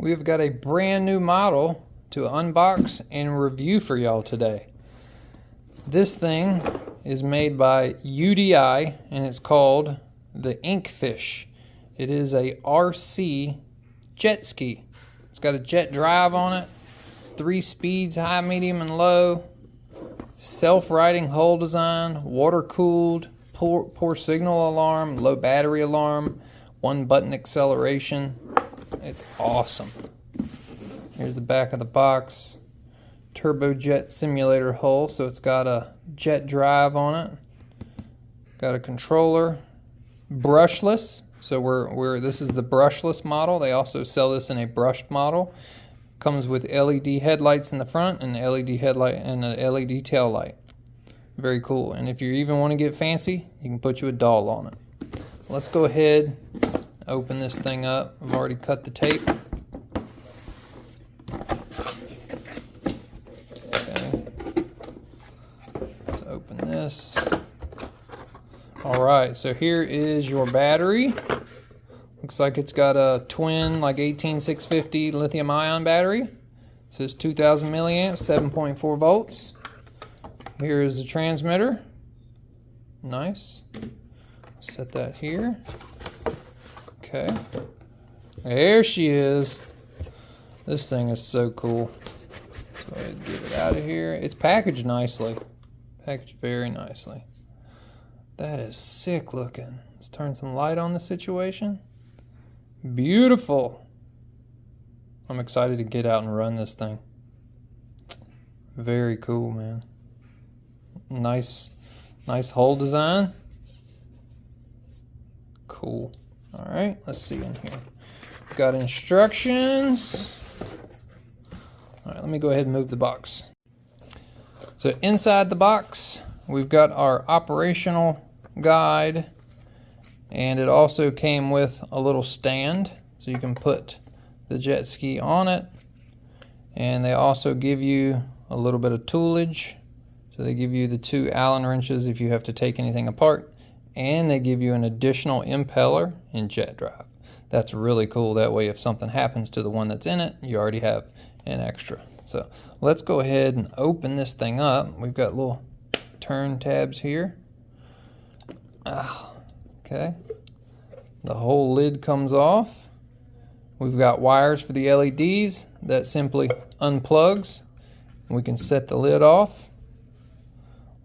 we've got a brand new model to unbox and review for y'all today. This thing is made by UDI and it's called the Inkfish. It is a RC Jetski. It's got a jet drive on it, 3 speeds, high, medium, and low, self-righting hull design, water-cooled, poor signal alarm, low battery alarm, 1-button acceleration. It's awesome. Here's the back of the box. Turbojet simulator hull, so it's got a jet drive on it. Got a controller, brushless. So this is the brushless model. They also sell this in a brushed model. Comes with LED headlights in the front and LED headlight and a LED tail light. Very cool. And if you even want to get fancy, you can put you a doll on it. Let's go ahead, open this thing up. I've already cut the tape. Okay. Let's open this. Alright, so here is your battery. Looks like it's got a twin, like 18650 lithium ion battery. It says 2000 milliamps, 7.4 volts. Here is the transmitter. Nice. Set that here. Okay. There she is. This thing is so cool. Let's go ahead and get it out of here. It's packaged nicely. Packaged very nicely. That is sick looking. Let's turn some light on the situation. Beautiful. I'm excited to get out and run this thing. Very cool, man. Nice hull design. Cool. Alright, let's see in here. Got instructions. Alright, let me go ahead and move the box. So inside the box, we've got our operational guide, and it also came with a little stand so you can put the jet ski on it, and they also give you a little bit of toolage. So they give you the 2 Allen wrenches if you have to take anything apart, and they give you an additional impeller and jet drive. That's really cool. That way if something happens to the one that's in it, you already have an extra. So let's go ahead and open this thing up. We've got little turn tabs here. Okay. The whole lid comes off. We've got wires for the LEDs that simply unplugs. We can set the lid off.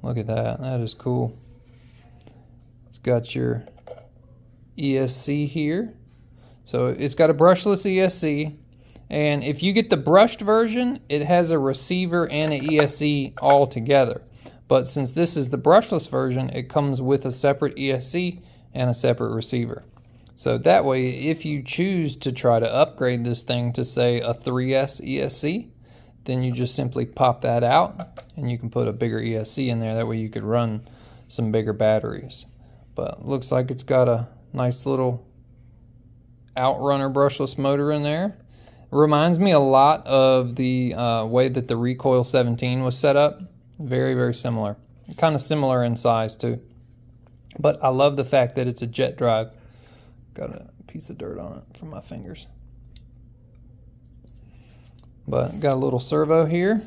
Look at that. That is cool. It's got your ESC here. So it's got a brushless ESC. And if you get the brushed version, it has a receiver and an ESC all together. But since this is the brushless version, it comes with a separate ESC and a separate receiver. So that way, if you choose to try to upgrade this thing to, say, a 3S ESC, then you just simply pop that out and you can put a bigger ESC in there. That way you could run some bigger batteries. But looks like it's got a nice little Outrunner brushless motor in there. It reminds me a lot of the way that the Recoil 17 was set up. Very, very similar. Kind of similar in size too. But I love the fact that it's a jet drive. Got a piece of dirt on it from my fingers. But got a little servo here.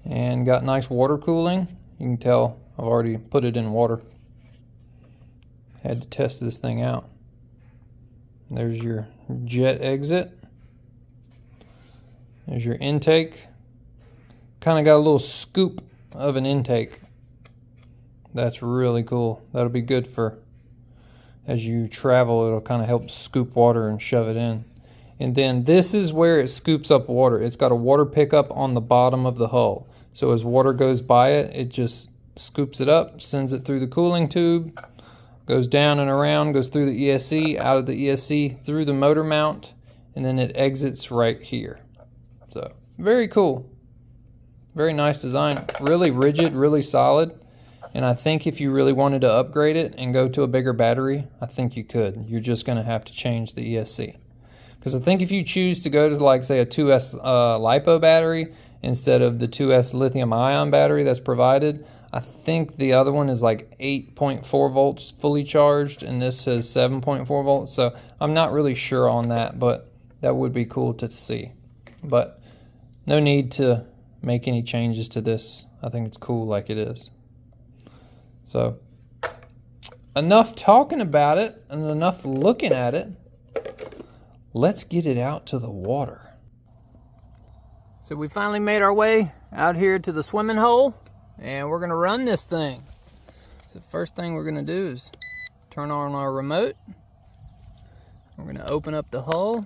And got nice water cooling. You can tell I've already put it in water. Had to test this thing out. There's your jet exit. There's your intake. Kind of got a little scoop of an intake. That's really cool. That'll be good for as you travel. It'll kind of help scoop water and shove it in. And then this is where it scoops up water. It's got a water pickup on the bottom of the hull. So as water goes by it, it just scoops it up, sends it through the cooling tube, goes down and around, goes through the ESC, out of the ESC, through the motor mount, and then it exits right here. So very cool. Very nice design. Really rigid, really solid. And I think if you really wanted to upgrade it and go to a bigger battery, I think you could. You're just going to have to change the ESC. Because I think if you choose to go to, like, say, a 2S LiPo battery instead of the 2S lithium ion battery that's provided, I think the other one is like 8.4 volts fully charged, and this says 7.4 volts. So I'm not really sure on that, but that would be cool to see. But no need to make any changes to this. I think it's cool like it is. So enough talking about it and enough looking at it. Let's get it out to the water. So we finally made our way out here to the swimming hole, and we're gonna run this thing. So first thing we're gonna do is turn on our remote. We're gonna open up the hull.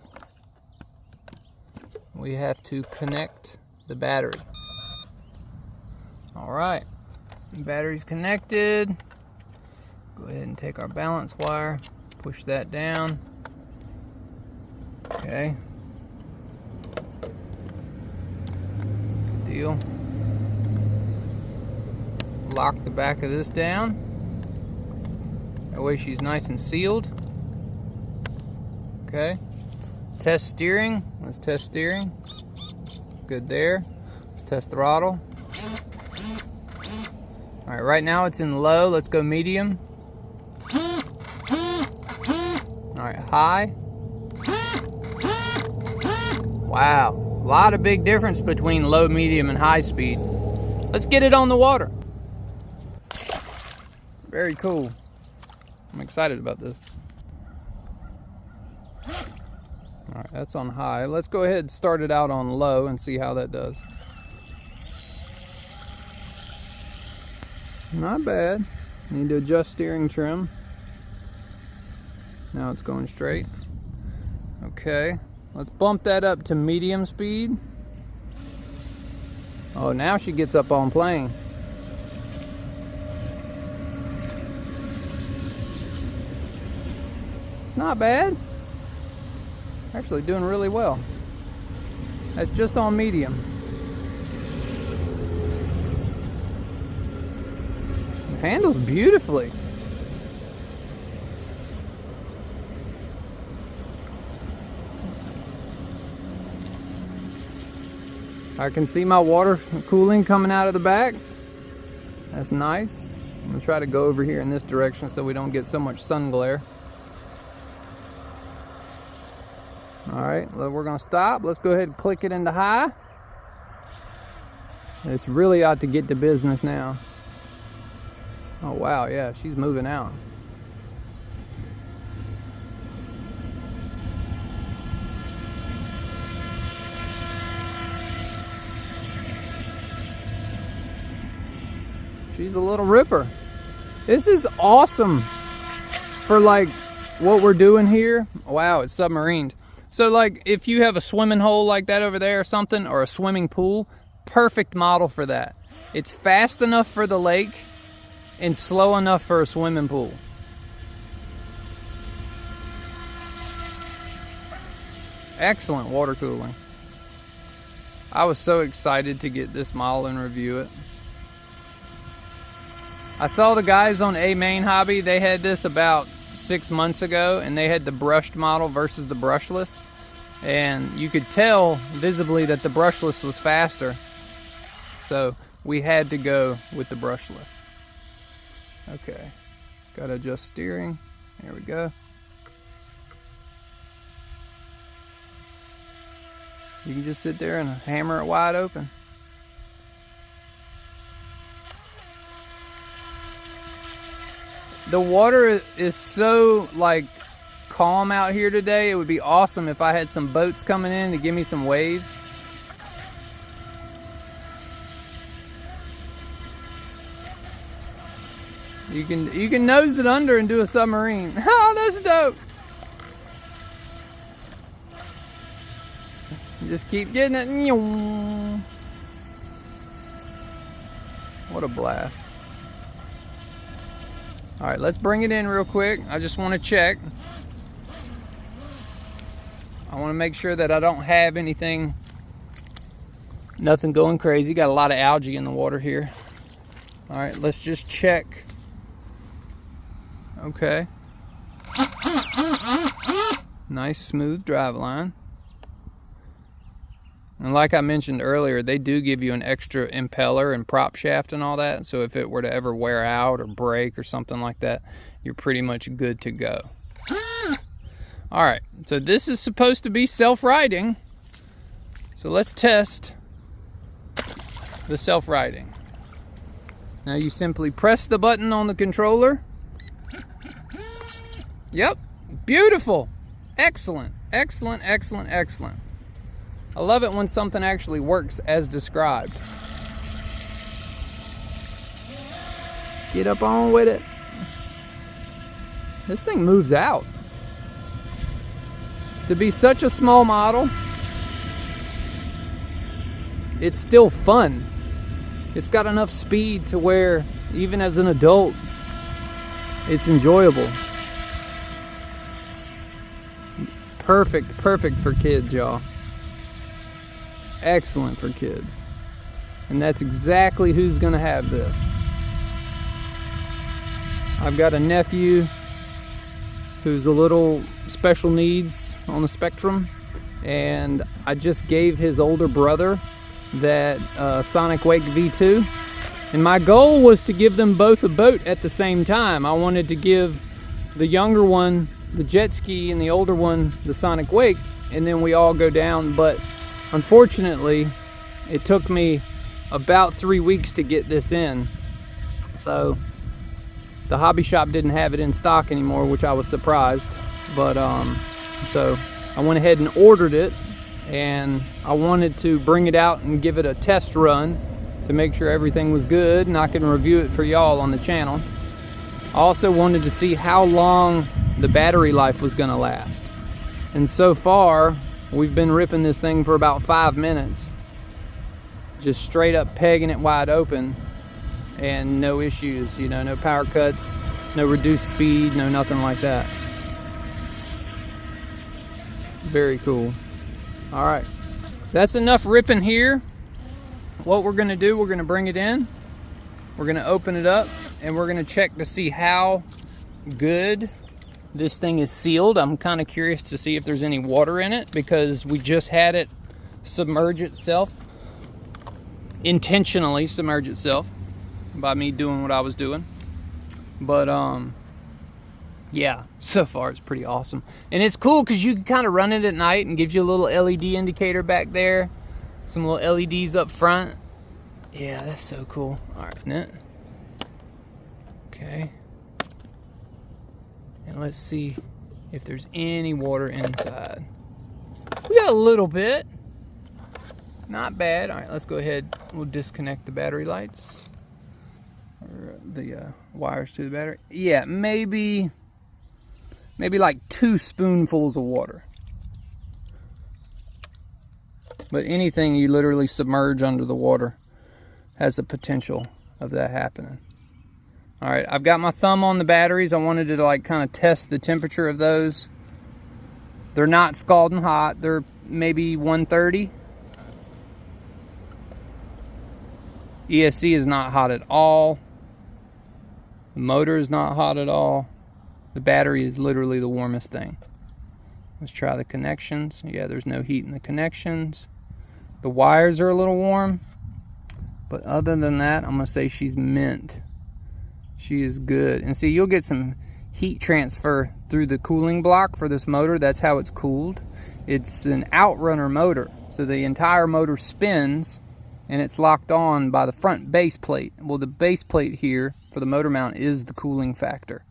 We have to connect the battery. All right, battery's connected. Go ahead and take our balance wire, push that down. Okay. Good deal. Lock the back of this down. That way she's nice and sealed. Okay. Test steering. Let's test steering. Good there. Let's test throttle. All right, right now it's in low. Let's go medium. All right, high. Wow, a lot of big difference between low, medium, and high speed. Let's get it on the water. Very cool. I'm excited about this. All right, that's on high. Let's go ahead and start it out on low and see how that does. Not bad. Need to adjust steering trim. Now it's going straight. Okay, let's bump that up to medium speed. Oh, now she gets up on plane. It's not bad. Actually doing really well. That's just on medium. It handles beautifully. I can see my water cooling coming out of the back. That's nice. I'm gonna try to go over here in this direction so we don't get so much sun glare. All right, well, we're gonna stop. Let's go ahead and click it into high. It's really ought to get to business now. Oh wow, yeah, she's moving out. She's a little ripper. This is awesome for like what we're doing here. Wow, it's submarined. So like if you have a swimming hole like that over there or something, or a swimming pool, perfect model for that. It's fast enough for the lake and slow enough for a swimming pool. Excellent water cooling. I was so excited to get this model and review it. I saw the guys on A Main Hobby, they had this about 6 months ago, and they had the brushed model versus the brushless. And you could tell visibly that the brushless was faster. So we had to go with the brushless. Okay, gotta adjust steering. There we go. You can just sit there and hammer it wide open. The water is so like calm out here today. It would be awesome if I had some boats coming in to give me some waves. You can nose it under and do a submarine. Oh, that's dope. Just keep getting it. What a blast. All right, let's bring it in real quick. I just want to check. I want to make sure that I don't have anything, nothing going crazy. Got a lot of algae in the water here. All right, let's just check. Okay. Nice smooth drive line. And like I mentioned earlier, they do give you an extra impeller and prop shaft and all that. So if it were to ever wear out or break or something like that, you're pretty much good to go. All right, so this is supposed to be self-righting. So let's test the self-righting. Now you simply press the button on the controller. Yep, beautiful. Excellent, excellent, excellent, excellent. I love it when something actually works as described. Get up on with it. This thing moves out. To be such a small model, it's still fun. It's got enough speed to where, even as an adult, it's enjoyable. Perfect for kids, y'all. Excellent for kids. And that's exactly who's gonna have this. I've got a nephew who's a little special needs on the spectrum, and I just gave his older brother that Sonic Wake V2, and my goal was to give them both a boat at the same time. I wanted to give the younger one the jet ski and the older one the Sonic Wake, and then we all go down. But unfortunately, it took me about 3 weeks to get this in, so the hobby shop didn't have it in stock anymore, which I was surprised. But so I went ahead and ordered it, and I wanted to bring it out and give it a test run to make sure everything was good, and I can review it for y'all on the channel. I also wanted to see how long the battery life was gonna last. And so far, we've been ripping this thing for about 5 minutes, just straight up pegging it wide open, and no issues, you know, no power cuts, no reduced speed, no nothing like that. Very cool. All right, that's enough ripping here. What we're gonna do, we're gonna bring it in, we're gonna open it up, and we're gonna check to see how good this thing is sealed. I'm kind of curious to see if there's any water in it, because we just had it submerge itself, intentionally submerge itself by me doing what I was doing. But yeah, so far it's pretty awesome. And it's cool because you can kind of run it at night and gives you a little LED indicator back there, some little LEDs up front. Yeah, that's so cool. All right, isn't it? Okay. And let's see if there's any water inside. We got a little bit. Not bad. All right, let's go ahead. We'll disconnect the battery lights, or the wires to the battery. Yeah, maybe like 2 spoonfuls of water. But anything you literally submerge under the water has the potential of that happening. All right, I've got my thumb on the batteries. I wanted to like kind of test the temperature of those. They're not scalding hot. They're maybe 130. ESC is not hot at all. The motor is not hot at all. The battery is literally the warmest thing. Let's try the connections. Yeah, there's no heat in the connections. The wires are a little warm, but other than that, I'm gonna say she's mint. She is good. And see, you'll get some heat transfer through the cooling block for this motor. That's how it's cooled. It's an outrunner motor, so the entire motor spins, and it's locked on by the front base plate. Well, the base plate here for the motor mount is the cooling factor.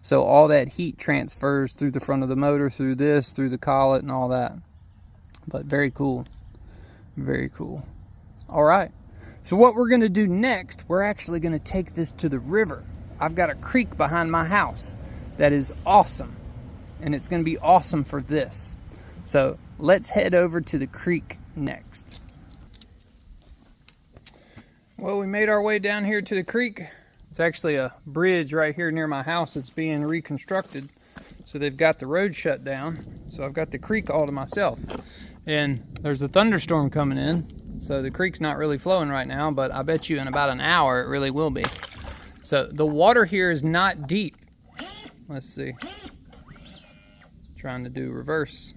So all that heat transfers through the front of the motor, through this, through the collet and all that. But very cool. Very cool. All right. So what we're going to do next, we're actually going to take this to the river. I've got a creek behind my house that is awesome. And it's going to be awesome for this. So let's head over to the creek next. Well, we made our way down here to the creek. It's actually a bridge right here near my house that's being reconstructed. So they've got the road shut down. So I've got the creek all to myself. And there's a thunderstorm coming in. So the creek's not really flowing right now, but I bet you in about an hour it really will be. So the water here is not deep. Let's see. Trying to do reverse.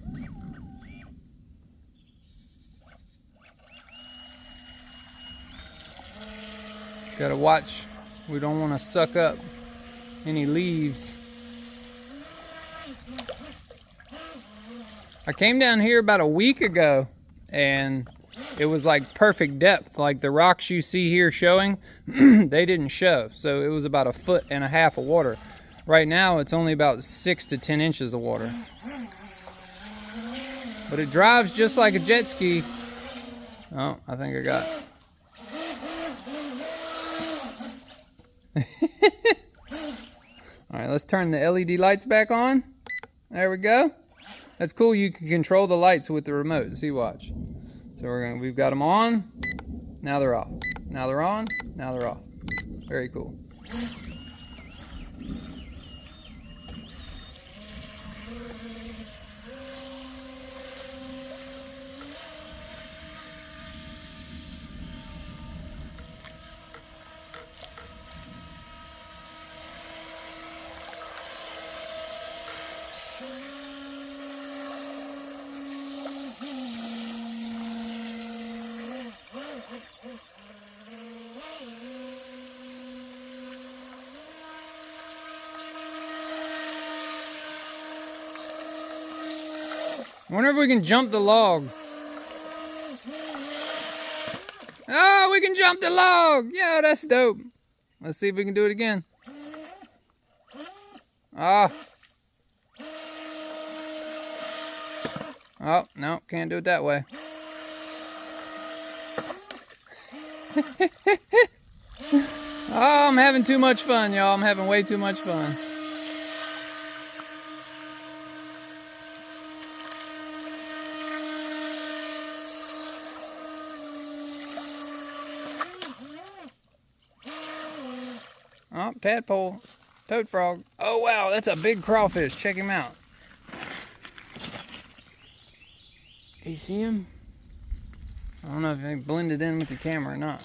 Gotta watch. We don't want to suck up any leaves. I came down here about a week ago and it was like perfect depth. Like the rocks you see here showing, they didn't show. So it was about 1.5 feet of water. Right now it's only about 6 to 10 inches of water. But it drives just like a jet ski. Oh, I think I got it. All right, let's turn the LED lights back on. There we go. That's cool. You can control the lights with the remote. See, watch. So we've got them on. Now they're off. Now they're on. Now they're off. Very cool. I wonder if we can jump the log. Oh, we can jump the log! Yo, that's dope. Let's see if we can do it again. Ah. Oh, no, can't do it that way. Oh, I'm having too much fun, y'all. I'm having way too much fun. Oh, tadpole, toad frog. Oh, wow, that's a big crawfish. Check him out. You see him? I don't know if they blended in with the camera or not.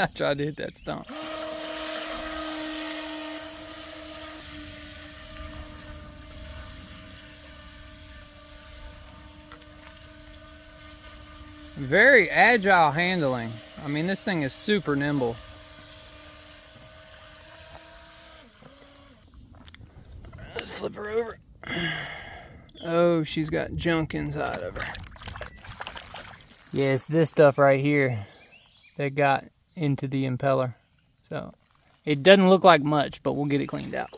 I tried to hit that stump. Very agile handling. I mean, this thing is super nimble. Let's flip her over. Oh, she's got junk inside of her. Yeah, it's this stuff right here that got into the impeller. So it doesn't look like much, but we'll get it cleaned out.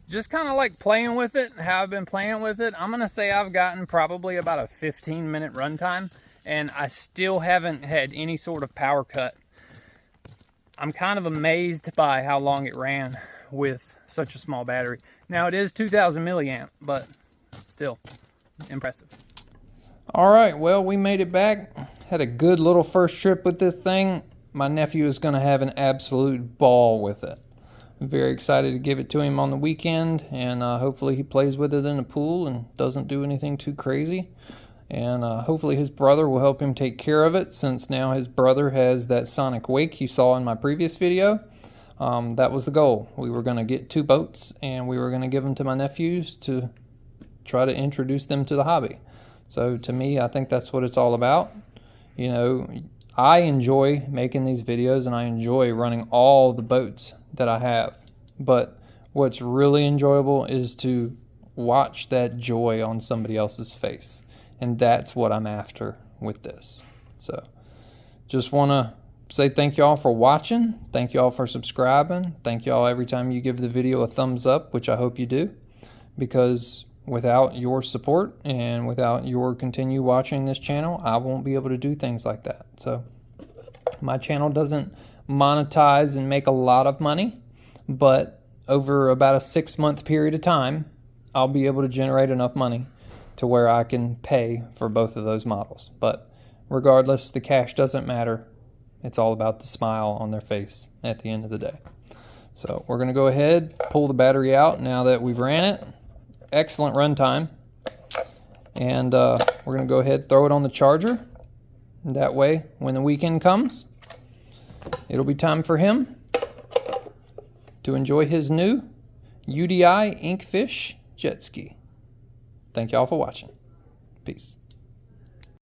Just kind of like playing with it, how I've been playing with it. I'm gonna say I've gotten probably about a 15-minute runtime, and I still haven't had any sort of power cut. I'm kind of amazed by how long it ran with such a small battery. Now it is 2000 milliamp, but still impressive. All right, well, we made it back. Had a good little first trip with this thing. My nephew is going to have an absolute ball with it. I'm very excited to give it to him on the weekend, and hopefully he plays with it in the pool and doesn't do anything too crazy. And hopefully his brother will help him take care of it, since now his brother has that sonic wake you saw in my previous video. That was the goal. We were going to get 2 boats, and we were going to give them to my nephews to try to introduce them to the hobby. So to me, I think that's what it's all about. You know, I enjoy making these videos and I enjoy running all the boats that I have. But what's really enjoyable is to watch that joy on somebody else's face. And that's what I'm after with this. So just want to say thank y'all for watching. Thank y'all for subscribing. Thank y'all every time you give the video a thumbs up, which I hope you do. Because without your support and without your continue watching this channel, I won't be able to do things like that. So my channel doesn't monetize and make a lot of money, but over about a 6-month period of time, I'll be able to generate enough money to where I can pay for both of those models. But regardless, the cash doesn't matter. It's all about the smile on their face at the end of the day. So we're going to go ahead, pull the battery out now that we've ran it. Excellent run time. And we're going to go ahead, throw it on the charger. That way, when the weekend comes, it'll be time for him to enjoy his new UDI Inkfish jet ski. Thank y'all for watching. Peace.